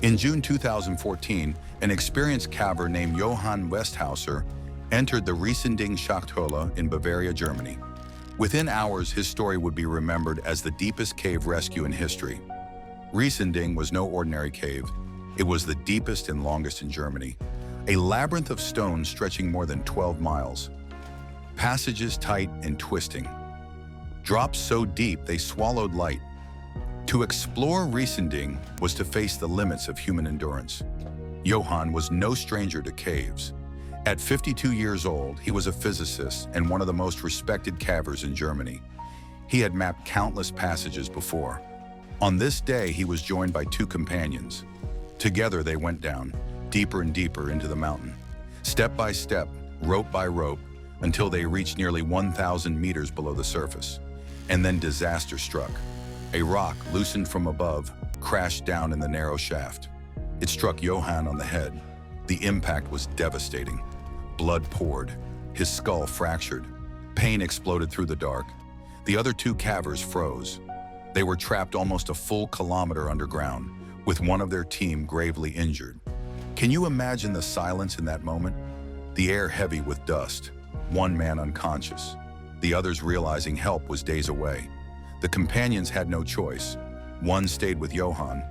In June 2014, an experienced caver named Johann Westhauser entered the Riesending-Schachthöhle in Bavaria, Germany. Within hours, his story would be remembered as the deepest cave rescue in history. Riesending was no ordinary cave. It was the deepest and longest in Germany, a labyrinth of stones stretching more than 12 miles. Passages tight and twisting. Drops so deep they swallowed light. To explore Riesending was to face the limits of human endurance. Johann was no stranger to caves. At 52 years old, he was a physicist and one of the most respected cavers in Germany. He had mapped countless passages before. On this day, he was joined by two companions. Together, they went down, deeper and deeper into the mountain, step by step, rope by rope, until they reached nearly 1,000 meters below the surface. And then disaster struck. A rock, loosened from above, crashed down in the narrow shaft. It struck Johann on the head. The impact was devastating. Blood poured. His skull fractured. Pain exploded through the dark. The other two cavers froze. They were trapped almost a full kilometer underground, with one of their team gravely injured. Can you imagine the silence in that moment? The air heavy with dust. One man unconscious. The others realizing help was days away. The companions had no choice. One stayed with Johann.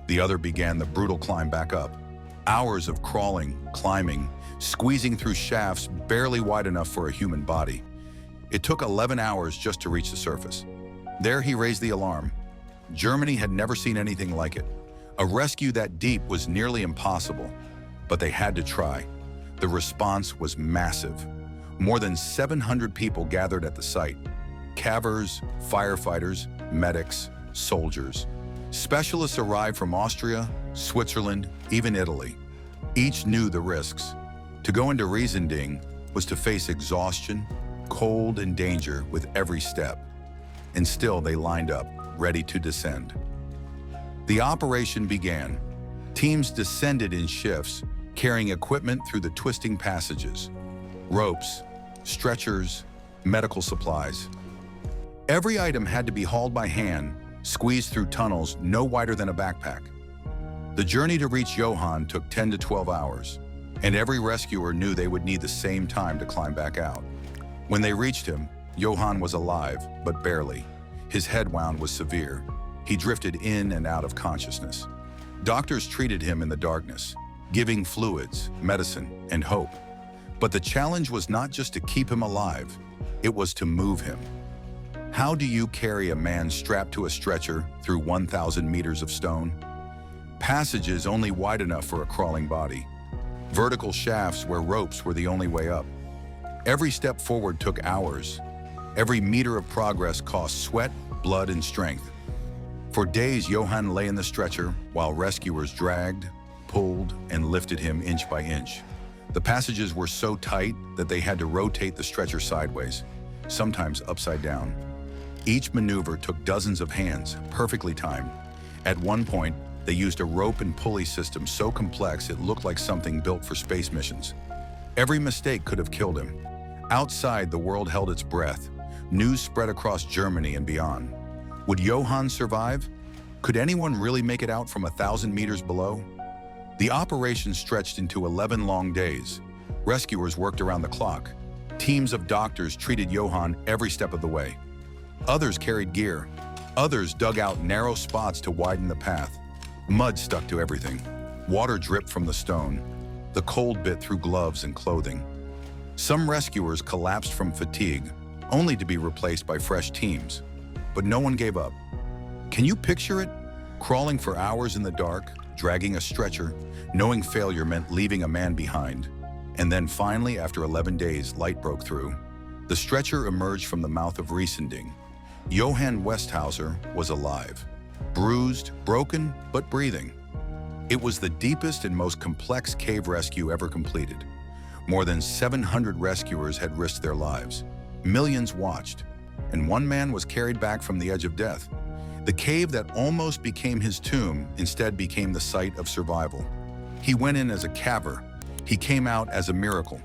The other began the brutal climb back up. Hours of crawling, climbing, squeezing through shafts barely wide enough for a human body. It took 11 hours just to reach the surface. There he raised the alarm. Germany had never seen anything like it. A rescue that deep was nearly impossible, but they had to try. The response was massive. More than 700 people gathered at the site. Cavers, firefighters, medics, soldiers. Specialists arrived from Austria, Switzerland, even Italy. Each knew the risks. To go into Riesending was to face exhaustion, cold, and danger with every step. And still they lined up, ready to descend. The operation began. Teams descended in shifts, carrying equipment through the twisting passages. Ropes, stretchers, medical supplies. Every item had to be hauled by hand, squeezed through tunnels no wider than a backpack. The journey to reach Johann took 10 to 12 hours, and every rescuer knew they would need the same time to climb back out. When they reached him, Johann was alive, but barely. His head wound was severe. He drifted in and out of consciousness. Doctors treated him in the darkness, giving fluids, medicine, and hope. But the challenge was not just to keep him alive, it was to move him. How do you carry a man strapped to a stretcher through 1,000 meters of stone? Passages only wide enough for a crawling body. Vertical shafts where ropes were the only way up. Every step forward took hours. Every meter of progress cost sweat, blood, and strength. For days, Johann lay in the stretcher while rescuers dragged, pulled, and lifted him inch by inch. The passages were so tight that they had to rotate the stretcher sideways, sometimes upside down. Each maneuver took dozens of hands, perfectly timed. At one point, they used a rope and pulley system so complex it looked like something built for space missions. Every mistake could have killed him. Outside, the world held its breath. News spread across Germany and beyond. Would Johann survive? Could anyone really make it out from 1,000 meters below? The operation stretched into 11 long days. Rescuers worked around the clock. Teams of doctors treated Johann every step of the way. Others carried gear. Others dug out narrow spots to widen the path. Mud stuck to everything. Water dripped from the stone. The cold bit through gloves and clothing. Some rescuers collapsed from fatigue, only to be replaced by fresh teams. But no one gave up. Can you picture it? Crawling for hours in the dark, dragging a stretcher, knowing failure meant leaving a man behind. And then finally, after 11 days, light broke through. The stretcher emerged from the mouth of Riesending. Johann Westhauser was alive. Bruised, broken, but breathing. It was the deepest and most complex cave rescue ever completed. More than 700 rescuers had risked their lives. Millions watched, and one man was carried back from the edge of death. The cave that almost became his tomb instead became the site of survival. He went in as a caver. He came out as a miracle.